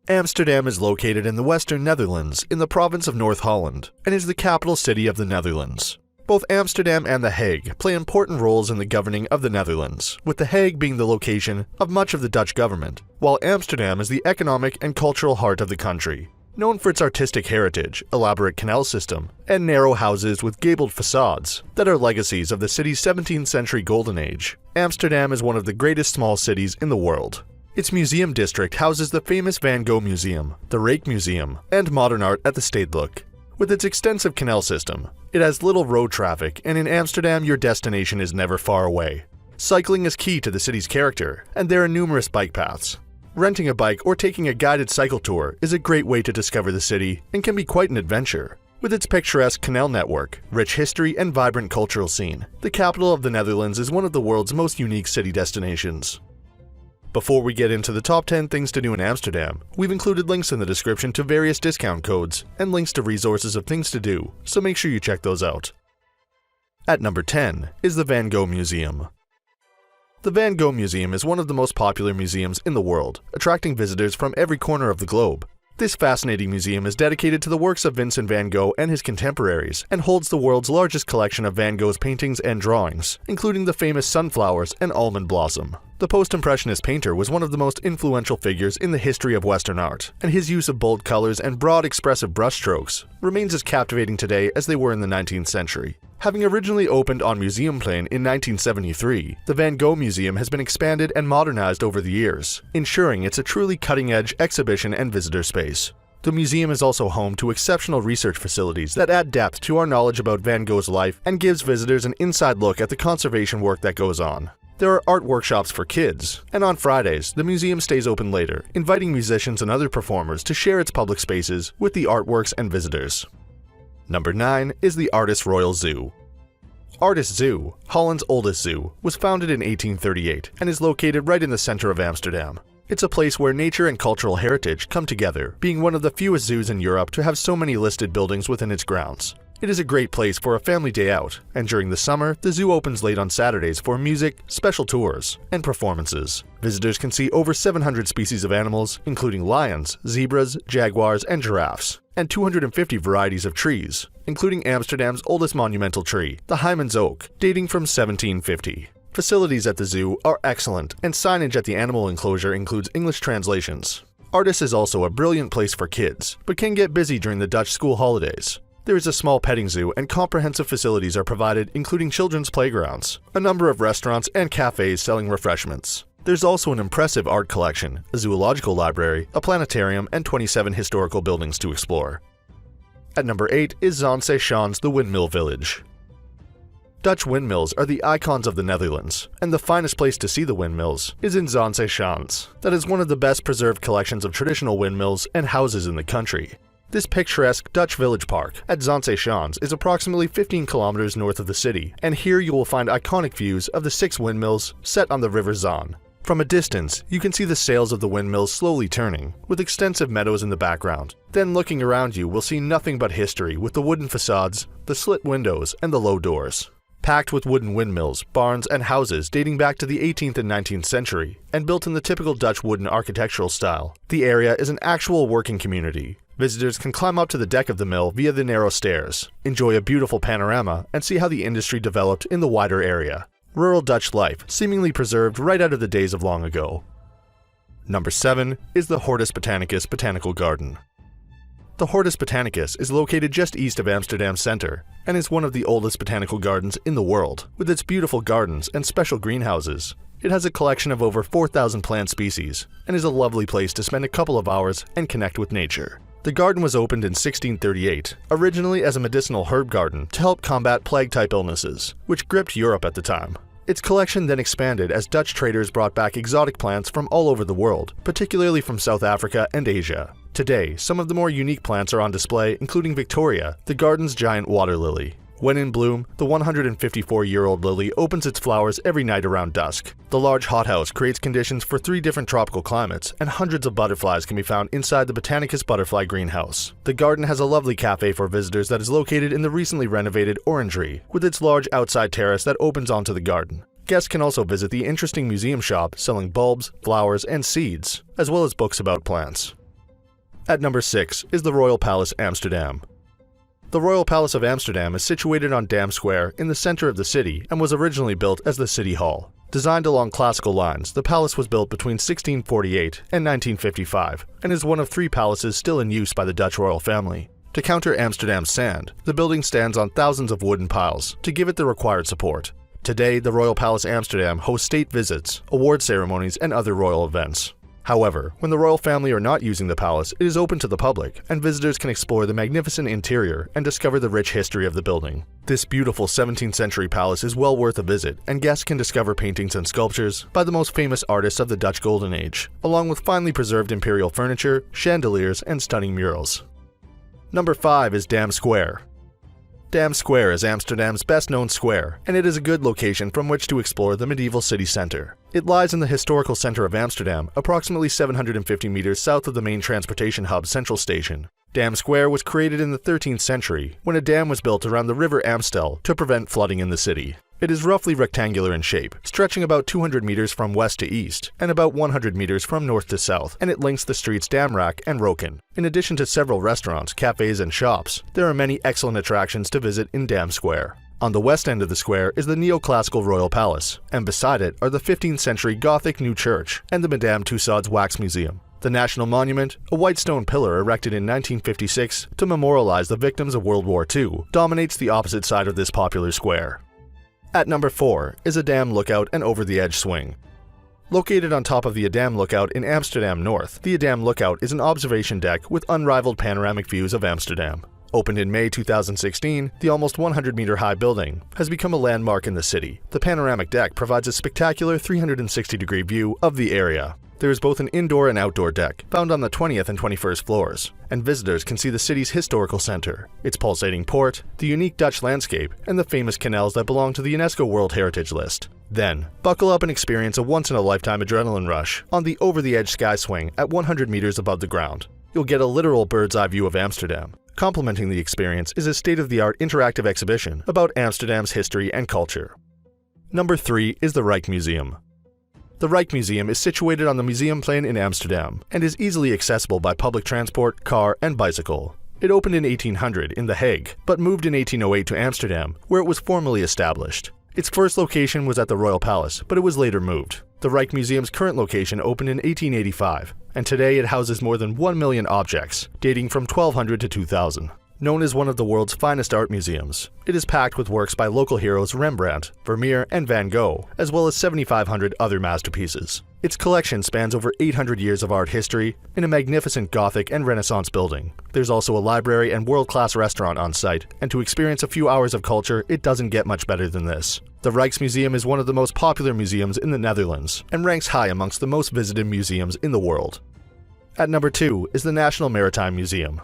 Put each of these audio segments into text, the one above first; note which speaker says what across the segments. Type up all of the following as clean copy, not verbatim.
Speaker 1: Amsterdam is located in the western Netherlands in the province of North Holland and is the capital city of the Netherlands. Both Amsterdam and The Hague play important roles in the governing of the Netherlands, with The Hague being the location of much of the Dutch government, while Amsterdam is the economic and cultural heart of the country. Known for its artistic heritage, elaborate canal system, and narrow houses with gabled facades that are legacies of the city's 17th century golden age, Amsterdam is one of the greatest small cities in the world. Its museum district houses the famous Van Gogh Museum, the Rake Museum, and modern art at the Stedelijk. With its extensive canal system, it has little road traffic, and in Amsterdam your destination is never far away. Cycling is key to the city's character, and there are numerous bike paths. Renting a bike or taking a guided cycle tour is a great way to discover the city and can be quite an adventure. With its picturesque canal network, rich history, and vibrant cultural scene, the capital of the Netherlands is one of the world's most unique city destinations. Before we get into the top 10 things to do in Amsterdam, we've included links in the description to various discount codes and links to resources of things to do, so make sure you check those out. At number 10 is the Van Gogh Museum. The Van Gogh Museum is one of the most popular museums in the world, attracting visitors from every corner of the globe. This fascinating museum is dedicated to the works of Vincent van Gogh and his contemporaries and holds the world's largest collection of Van Gogh's paintings and drawings, including the famous sunflowers and almond blossom. The post-impressionist painter was one of the most influential figures in the history of Western art, and his use of bold colors and broad expressive brushstrokes remains as captivating today as they were in the 19th century. Having originally opened on Museumplein in 1973, the Van Gogh Museum has been expanded and modernized over the years, ensuring it's a truly cutting-edge exhibition and visitor space. The museum is also home to exceptional research facilities that add depth to our knowledge about Van Gogh's life and gives visitors an inside look at the conservation work that goes on. There are art workshops for kids, and on Fridays, the museum stays open later, inviting musicians and other performers to share its public spaces with the artworks and visitors. Number 9 is the Artis Royal Zoo. Artis Zoo, Holland's oldest zoo, was founded in 1838 and is located right in the center of Amsterdam. It's a place where nature and cultural heritage come together, being one of the fewest zoos in Europe to have so many listed buildings within its grounds. It is a great place for a family day out, and during the summer, the zoo opens late on Saturdays for music, special tours, and performances. Visitors can see over 700 species of animals, including lions, zebras, jaguars, and giraffes, and 250 varieties of trees, including Amsterdam's oldest monumental tree, the Heijmans Oak, dating from 1750. Facilities at the zoo are excellent, and signage at the animal enclosure includes English translations. Artis is also a brilliant place for kids, but can get busy during the Dutch school holidays. There is a small petting zoo and comprehensive facilities are provided, including children's playgrounds, a number of restaurants and cafes selling refreshments. There's also an impressive art collection, a zoological library, a planetarium, and 27 historical buildings to explore. At number 8 is Zandse Schans, the Windmill Village. Dutch windmills are the icons of the Netherlands, and the finest place to see the windmills is in Zandse Schans. That is one of the best preserved collections of traditional windmills and houses in the country. This picturesque Dutch village park at Zandse Schans is approximately 15 kilometers north of the city, and here you will find iconic views of the 6 windmills set on the River Zaan. From a distance, you can see the sails of the windmills slowly turning, with extensive meadows in the background. Then looking around you will see nothing but history with the wooden facades, the slit windows, and the low doors. Packed with wooden windmills, barns, and houses dating back to the 18th and 19th century, and built in the typical Dutch wooden architectural style, the area is an actual working community. Visitors can climb up to the deck of the mill via the narrow stairs, enjoy a beautiful panorama, and see how the industry developed in the wider area. Rural Dutch life seemingly preserved right out of the days of long ago. Number 7 is the Hortus Botanicus Botanical Garden. The Hortus Botanicus is located just east of Amsterdam center and is one of the oldest botanical gardens in the world. With its beautiful gardens and special greenhouses, it has a collection of over 4,000 plant species and is a lovely place to spend a couple of hours and connect with nature. The garden was opened in 1638, originally as a medicinal herb garden to help combat plague-type illnesses, which gripped Europe at the time. Its collection then expanded as Dutch traders brought back exotic plants from all over the world, particularly from South Africa and Asia. Today, some of the more unique plants are on display, including Victoria, the garden's giant water lily. When in bloom, the 154-year-old lily opens its flowers every night around dusk. The large hothouse creates conditions for 3 different tropical climates, and hundreds of butterflies can be found inside the Botanicus Butterfly Greenhouse. The garden has a lovely cafe for visitors that is located in the recently renovated Orangery, with its large outside terrace that opens onto the garden. Guests can also visit the interesting museum shop selling bulbs, flowers, and seeds, as well as books about plants. At number 6 is the Royal Palace Amsterdam. The Royal Palace of Amsterdam is situated on Dam Square in the center of the city and was originally built as the City Hall. Designed along classical lines, the palace was built between 1648 and 1955 and is one of 3 palaces still in use by the Dutch royal family. To counter Amsterdam's sand, the building stands on thousands of wooden piles to give it the required support. Today, the Royal Palace Amsterdam hosts state visits, award ceremonies, and other royal events. However, when the royal family are not using the palace, it is open to the public, and visitors can explore the magnificent interior and discover the rich history of the building. This beautiful 17th century palace is well worth a visit, and guests can discover paintings and sculptures by the most famous artists of the Dutch Golden Age, along with finely preserved imperial furniture, chandeliers, and stunning murals. Number 5 is Dam Square. Dam Square is Amsterdam's best-known square, and it is a good location from which to explore the medieval city center. It lies in the historical center of Amsterdam, approximately 750 meters south of the main transportation hub Central Station. Dam Square was created in the 13th century, when a dam was built around the River Amstel to prevent flooding in the city. It is roughly rectangular in shape, stretching about 200 meters from west to east, and about 100 meters from north to south, and it links the streets Damrak and Roken. In addition to several restaurants, cafes, and shops, there are many excellent attractions to visit in Dam Square. On the west end of the square is the neoclassical Royal Palace, and beside it are the 15th century Gothic New Church and the Madame Tussauds Wax Museum. The National Monument, a white stone pillar erected in 1956 to memorialize the victims of World War II, dominates the opposite side of this popular square. At number 4 is Adam Lookout and Over the Edge Swing. Located on top of the Adam Lookout in Amsterdam North, the Adam Lookout is an observation deck with unrivaled panoramic views of Amsterdam. Opened in May 2016, the almost 100-meter-high building has become a landmark in the city. The panoramic deck provides a spectacular 360-degree view of the area. There is both an indoor and outdoor deck, found on the 20th and 21st floors, and visitors can see the city's historical center, its pulsating port, the unique Dutch landscape, and the famous canals that belong to the UNESCO World Heritage List. Then, buckle up and experience a once-in-a-lifetime adrenaline rush on the over-the-edge sky swing at 100 meters above the ground. You'll get a literal bird's-eye view of Amsterdam. Complementing the experience is a state-of-the-art interactive exhibition about Amsterdam's history and culture. Number 3 is the Rijksmuseum. The Rijksmuseum is situated on the Museumplein in Amsterdam and is easily accessible by public transport, car, and bicycle. It opened in 1800 in The Hague, but moved in 1808 to Amsterdam, where it was formally established. Its first location was at the Royal Palace, but it was later moved. The Rijksmuseum's current location opened in 1885, and today it houses more than 1 million objects, dating from 1200 to 2000. Known as one of the world's finest art museums, it is packed with works by local heroes Rembrandt, Vermeer, and Van Gogh, as well as 7,500 other masterpieces. Its collection spans over 800 years of art history in a magnificent Gothic and Renaissance building. There's also a library and world-class restaurant on site, and to experience a few hours of culture, it doesn't get much better than this. The Rijksmuseum is one of the most popular museums in the Netherlands, and ranks high amongst the most visited museums in the world. At number 2 is the National Maritime Museum.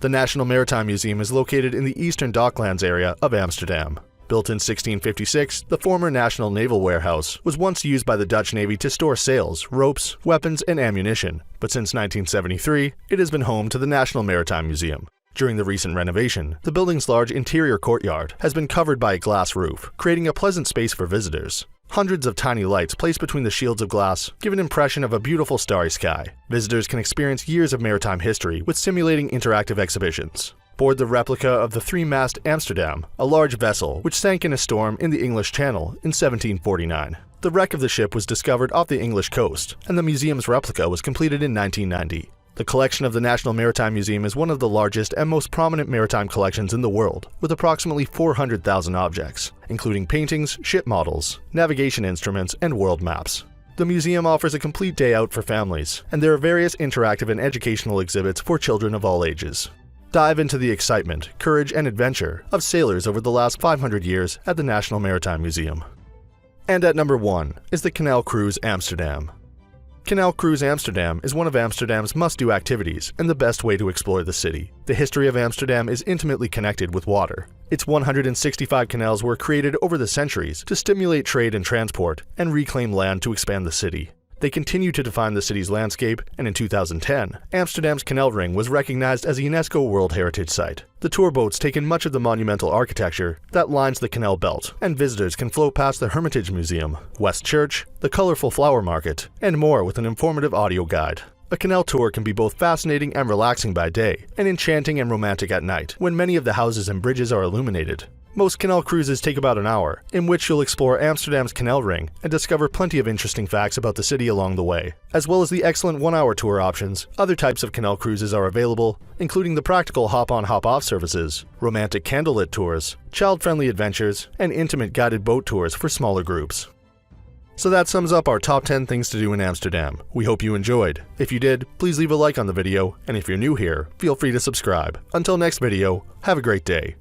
Speaker 1: The National Maritime Museum is located in the Eastern Docklands area of Amsterdam. Built in 1656, the former National Naval Warehouse was once used by the Dutch Navy to store sails, ropes, weapons, and ammunition, but since 1973, it has been home to the National Maritime Museum. During the recent renovation, the building's large interior courtyard has been covered by a glass roof, creating a pleasant space for visitors. Hundreds of tiny lights placed between the shields of glass give an impression of a beautiful starry sky. Visitors can experience years of maritime history with simulating interactive exhibitions. Board the replica of the three-mast Amsterdam, a large vessel which sank in a storm in the English Channel in 1749. The wreck of the ship was discovered off the English coast, and the museum's replica was completed in 1990. The collection of the National Maritime Museum is one of the largest and most prominent maritime collections in the world, with approximately 400,000 objects, including paintings, ship models, navigation instruments, and world maps. The museum offers a complete day out for families, and there are various interactive and educational exhibits for children of all ages. Dive into the excitement, courage, and adventure of sailors over the last 500 years at the National Maritime Museum. And at number 1 is the Canal Cruise Amsterdam. Canal Cruise Amsterdam is one of Amsterdam's must-do activities and the best way to explore the city. The history of Amsterdam is intimately connected with water. Its 165 canals were created over the centuries to stimulate trade and transport and reclaim land to expand the city. They continue to define the city's landscape, and in 2010, Amsterdam's canal ring was recognized as a UNESCO World Heritage Site. The tour boats take in much of the monumental architecture that lines the canal belt, and visitors can float past the Hermitage Museum, West Church, the colorful flower market, and more with an informative audio guide. A canal tour can be both fascinating and relaxing by day, and enchanting and romantic at night, when many of the houses and bridges are illuminated. Most canal cruises take about an hour, in which you'll explore Amsterdam's canal ring and discover plenty of interesting facts about the city along the way. As well as the excellent one-hour tour options, other types of canal cruises are available, including the practical hop-on hop-off services, romantic candlelit tours, child-friendly adventures, and intimate guided boat tours for smaller groups. So that sums up our top 10 things to do in Amsterdam. We hope you enjoyed. If you did, please leave a like on the video, and if you're new here, feel free to subscribe. Until next video, have a great day.